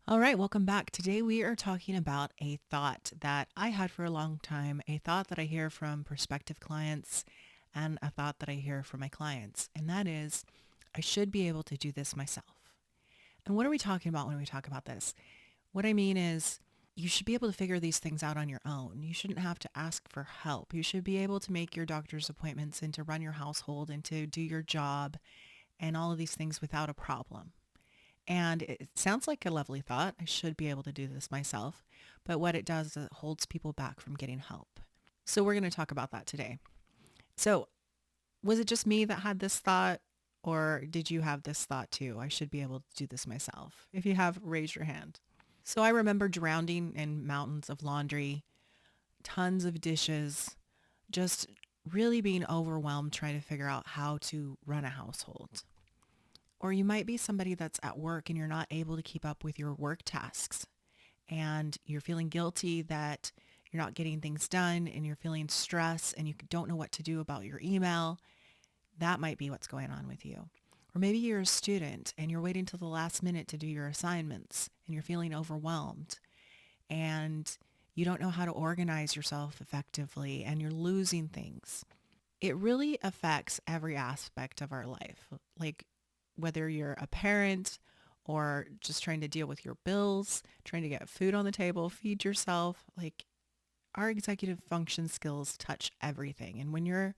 All right, welcome back. Today we are talking about a thought that I had for a long time, a thought that I hear from prospective clients, and a thought that I hear from my clients. And that is, I should be able to do this myself. And what are we talking about when we talk about this? What I mean is, you should be able to figure these things out on your own. You shouldn't have to ask for help. You should be able to make your doctor's appointments and to run your household and to do your job and all of these things without a problem. And it sounds like a lovely thought. I should be able to do this myself. But what it does is it holds people back from getting help. So we're going to talk about that today. So was it just me that had this thought, or did you have this thought too? I should be able to do this myself. If you have, raise your hand. So I remember drowning in mountains of laundry, tons of dishes, just really being overwhelmed trying to figure out how to run a household. Or you might be somebody that's at work and you're not able to keep up with your work tasks and you're feeling guilty that you're not getting things done and you're feeling stress and you don't know what to do about your email. That might be what's going on with you. Or maybe you're a student and you're waiting till the last minute to do your assignments and you're feeling overwhelmed and you don't know how to organize yourself effectively and you're losing things. It really affects every aspect of our life. Like whether you're a parent or just trying to deal with your bills, trying to get food on the table, feed yourself, like our executive function skills touch everything. And when you're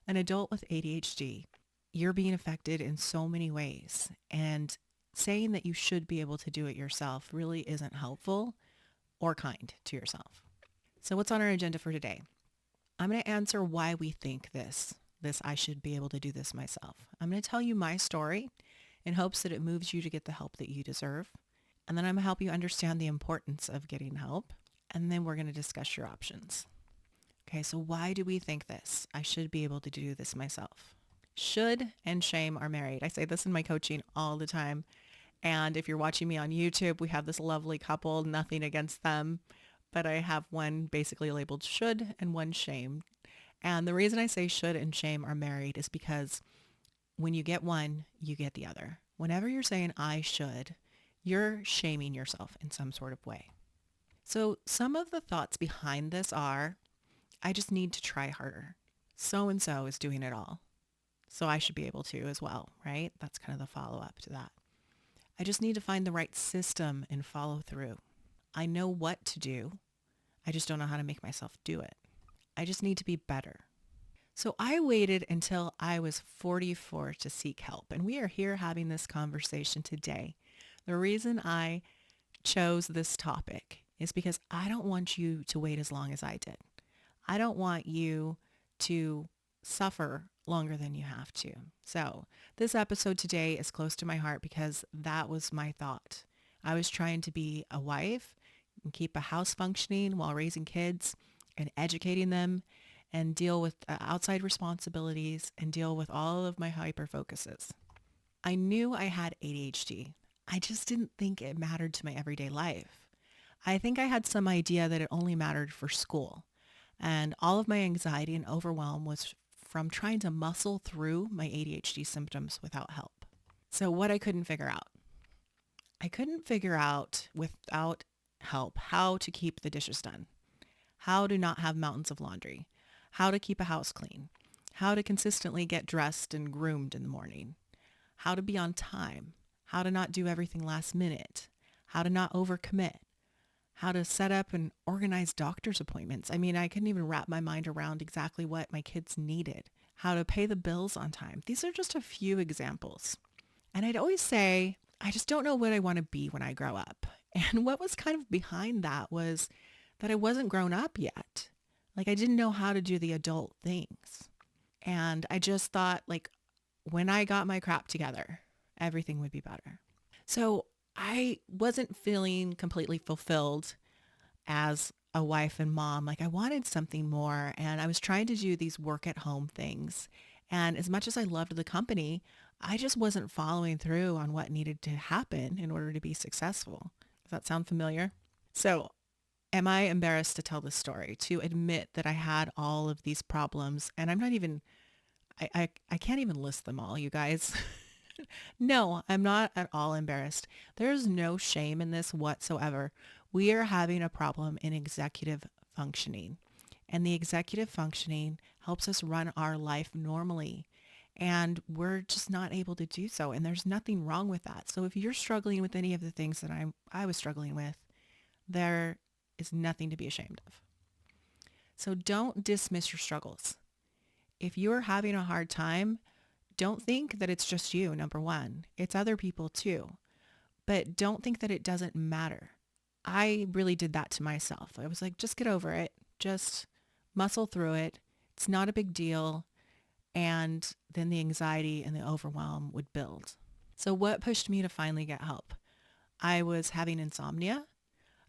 an adult with ADHD, you're being affected in so many ways. And saying that you should be able to do it yourself really isn't helpful or kind to yourself. So what's on our agenda for today? I'm going to answer why we think this I should be able to do this myself. I'm going to tell you my story in hopes that it moves you to get the help that you deserve. And then I'm going to help you understand the importance of getting help. And then we're going to discuss your options. Okay, so why do we think this? I should be able to do this myself. Should and shame are married. I say this in my coaching all the time. And if you're watching me on YouTube, we have this lovely couple, nothing against them, but I have one basically labeled should and one shame. And the reason I say should and shame are married is because when you get one, you get the other. Whenever you're saying I should, you're shaming yourself in some sort of way. So some of the thoughts behind this are, I just need to try harder. So and so is doing it all. So I should be able to as well, right? That's kind of the follow-up to that. I just need to find the right system and follow through. I know what to do. I just don't know how to make myself do it. I just need to be better. So I waited until I was 44 to seek help. And we are here having this conversation today. The reason I chose this topic is because I don't want you to wait as long as I did. I don't want you to suffer longer than you have to. So this episode today is close to my heart because that was my thought. I was trying to be a wife and keep a house functioning while raising kids and educating them and deal with outside responsibilities and deal with all of my hyper focuses. I knew I had ADHD. I just didn't think it mattered to my everyday life. I think I had some idea that it only mattered for school. And all of my anxiety and overwhelm was from trying to muscle through my ADHD symptoms without help. So what I couldn't figure out. I couldn't figure out without help how to keep the dishes done, how to not have mountains of laundry, how to keep a house clean, how to consistently get dressed and groomed in the morning, how to be on time, how to not do everything last minute, how to not overcommit, how to set up and organize doctor's appointments. I mean, I couldn't even wrap my mind around exactly what my kids needed, how to pay the bills on time. These are just a few examples. And I'd always say, I just don't know what I want to be when I grow up. And what was kind of behind that was that I wasn't grown up yet. Like I didn't know how to do the adult things. And I just thought like when I got my crap together, everything would be better. So I wasn't feeling completely fulfilled as a wife and mom. Like I wanted something more and I was trying to do these work at home things. And as much as I loved the company, I just wasn't following through on what needed to happen in order to be successful. Does that sound familiar? So am I embarrassed to tell this story, to admit that I had all of these problems? And I'm not even, I can't even list them all, you guys. No, I'm not at all embarrassed. There's no shame in this whatsoever. We are having a problem in executive functioning, and the executive functioning helps us run our life normally. And we're just not able to do so. And there's nothing wrong with that. So if you're struggling with any of the things that I was struggling with, there is nothing to be ashamed of. So don't dismiss your struggles. If you're having a hard time, don't think that it's just you, number one. It's other people too. But don't think that it doesn't matter. I really did that to myself. I was like, just get over it. Just muscle through it. It's not a big deal. And then the anxiety and the overwhelm would build. So what pushed me to finally get help? I was having insomnia.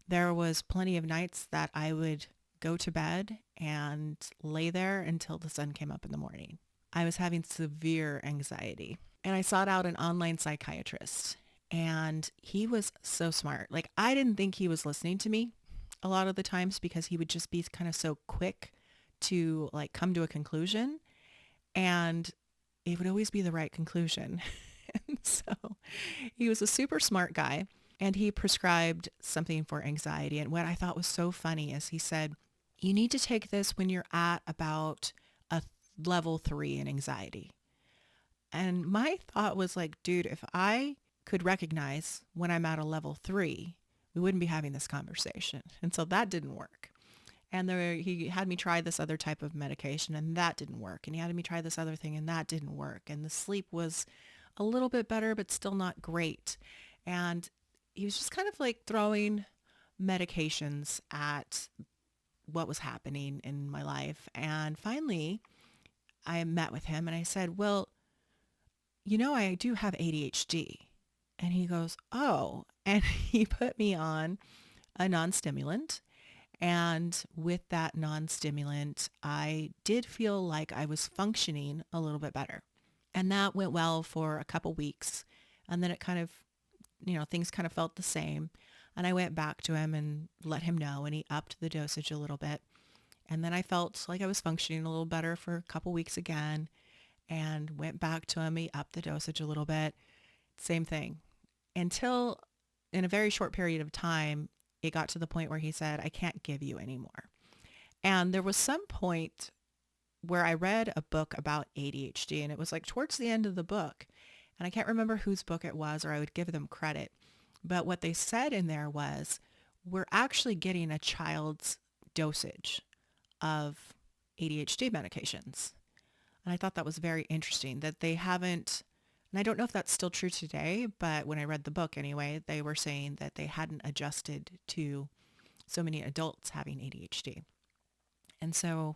There was plenty of nights that I would go to bed and lay there until the sun came up in the morning. I was having severe anxiety, and I sought out an online psychiatrist, and he was so smart. Like, I didn't think he was listening to me a lot of the times because he would just be kind of so quick to like come to a conclusion, and it would always be the right conclusion. And so he was a super smart guy, and he prescribed something for anxiety. And what I thought was so funny is he said, you need to take this when you're at about a level 3 in anxiety. And my thought was like, dude, if I could recognize when I'm at a level 3, we wouldn't be having this conversation. And so that didn't work. And he had me try this other type of medication, and that didn't work. And he had me try this other thing, and that didn't work. And the sleep was a little bit better, but still not great. And he was just kind of like throwing medications at what was happening in my life. And finally, I met with him and I said, well, I do have ADHD. And he goes, oh, and he put me on a non-stimulant. And with that non-stimulant, I did feel like I was functioning a little bit better. And that went well for a couple weeks. And then it kind of, things kind of felt the same. And I went back to him and let him know, and he upped the dosage a little bit. And then I felt like I was functioning a little better for a couple weeks again, and went back to him. He upped the dosage a little bit. Same thing. Until in a very short period of time, it got to the point where he said, I can't give you any more. And there was some point where I read a book about ADHD, and it was like towards the end of the book. And I can't remember whose book it was, or I would give them credit. But what they said in there was, we're actually getting a child's dosage of ADHD medications. And I thought that was very interesting that they haven't, and I don't know if that's still true today, but when I read the book anyway, they were saying that they hadn't adjusted to so many adults having ADHD. And so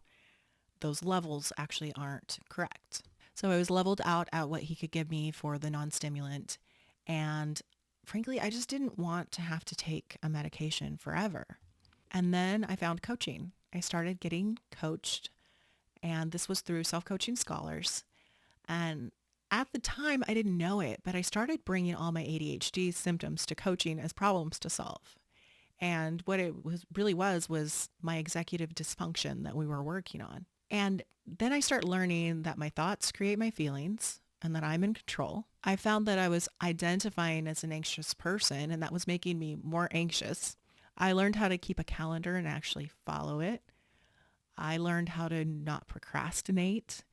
those levels actually aren't correct. So I was leveled out at what he could give me for the non-stimulant. And frankly, I just didn't want to have to take a medication forever. And then I found coaching. I started getting coached, and this was through Self-Coaching Scholars. And at the time, I didn't know it, but I started bringing all my ADHD symptoms to coaching as problems to solve. And what it was my executive dysfunction that we were working on. And then I start learning that my thoughts create my feelings and that I'm in control. I found that I was identifying as an anxious person, and that was making me more anxious. I learned how to keep a calendar and actually follow it. I learned how to not procrastinate.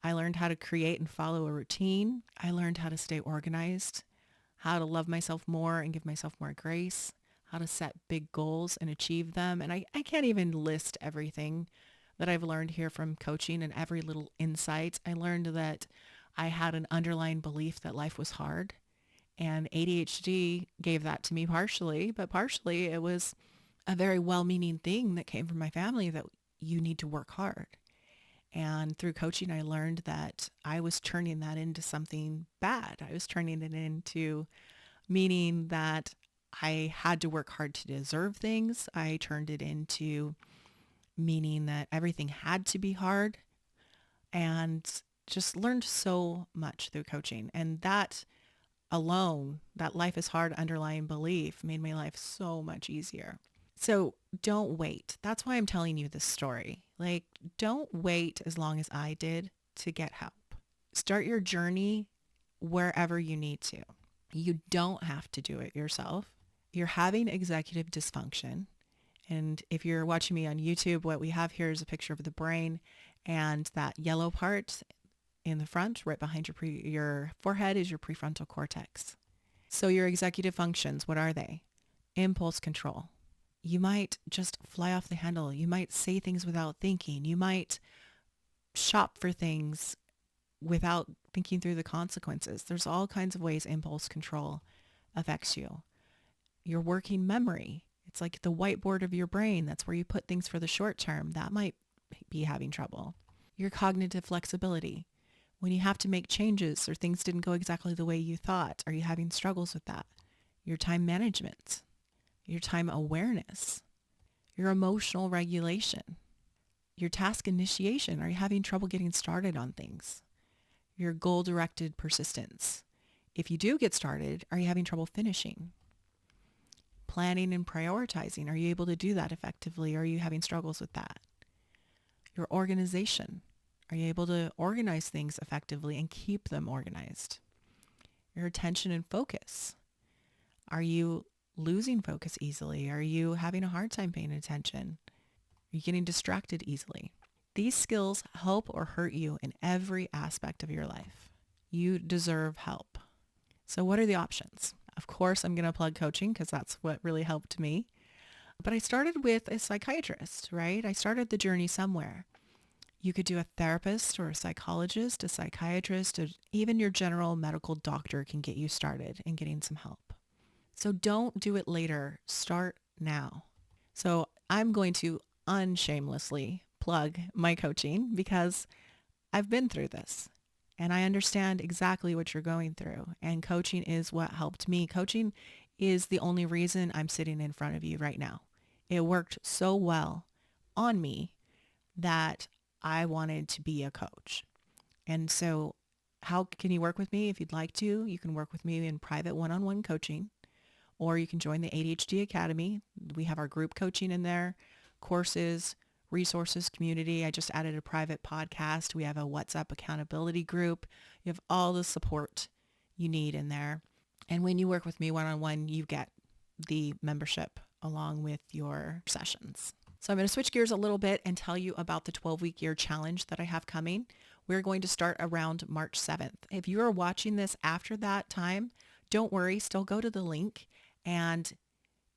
I learned how to create and follow a routine. I learned how to stay organized, how to love myself more and give myself more grace, how to set big goals and achieve them. And I can't even list everything that I've learned here from coaching and every little insight. I learned that I had an underlying belief that life was hard, and ADHD gave that to me partially, but partially it was a very well-meaning thing that came from my family that you need to work hard. And through coaching, I learned that I was turning that into something bad. I was turning it into meaning that I had to work hard to deserve things. I turned it into meaning that everything had to be hard, and just learned so much through coaching. And that alone, that life is hard underlying belief, made my life so much easier. So don't wait. That's why I'm telling you this story. Like, don't wait as long as I did to get help. Start your journey wherever you need to. You don't have to do it yourself. You're having executive dysfunction. And if you're watching me on YouTube, what we have here is a picture of the brain, and that yellow part in the front, right behind your forehead, is your prefrontal cortex. So your executive functions, what are they? Impulse control. You might just fly off the handle. You might say things without thinking. You might shop for things without thinking through the consequences. There's all kinds of ways impulse control affects you. Your working memory. It's like the whiteboard of your brain. That's where you put things for the short term. That might be having trouble. Your cognitive flexibility. When you have to make changes or things didn't go exactly the way you thought, are you having struggles with that? Your time management, your time awareness, your emotional regulation, your task initiation. Are you having trouble getting started on things? Your goal-directed persistence. If you do get started, are you having trouble finishing? Planning and prioritizing. Are you able to do that effectively? Or are you having struggles with that? Your organization. Are you able to organize things effectively and keep them organized? Your attention and focus. Are you losing focus easily? Are you having a hard time paying attention? Are you getting distracted easily? These skills help or hurt you in every aspect of your life. You deserve help. So what are the options? Of course, I'm going to plug coaching because that's what really helped me. But I started with a psychiatrist, right? I started the journey somewhere. You could do a therapist or a psychologist, a psychiatrist, or even your general medical doctor can get you started in getting some help. So don't do it later. Start now. So I'm going to unshamelessly plug my coaching because I've been through this and I understand exactly what you're going through. And coaching is what helped me. Coaching is the only reason I'm sitting in front of you right now. It worked so well on me that I wanted to be a coach. And so how can you work with me? If you'd like to, you can work with me in private one-on-one coaching, or you can join the ADHD Academy. We have our group coaching in there, courses, resources, community. I just added a private podcast. We have a WhatsApp accountability group. You have all the support you need in there. And when you work with me one-on-one, you get the membership along with your sessions. So I'm going to switch gears a little bit and tell you about the 12-week year challenge that I have coming. We're going to start around March 7th. If you are watching this after that time, don't worry, still go to the link and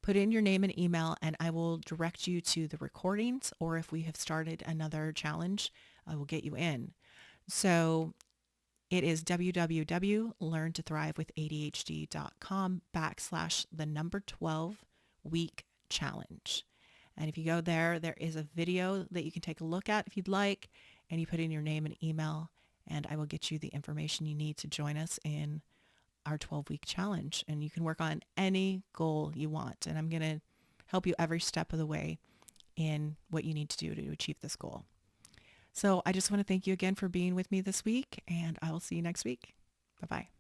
put in your name and email, and I will direct you to the recordings, or if we have started another challenge, I will get you in. So it is www.learntothrivewith ADHD.com/12-week-challenge. And if you go there, there is a video that you can take a look at if you'd like, and you put in your name and email, and I will get you the information you need to join us in our 12-week challenge. And you can work on any goal you want. And I'm going to help you every step of the way in what you need to do to achieve this goal. So I just want to thank you again for being with me this week, and I will see you next week. Bye-bye.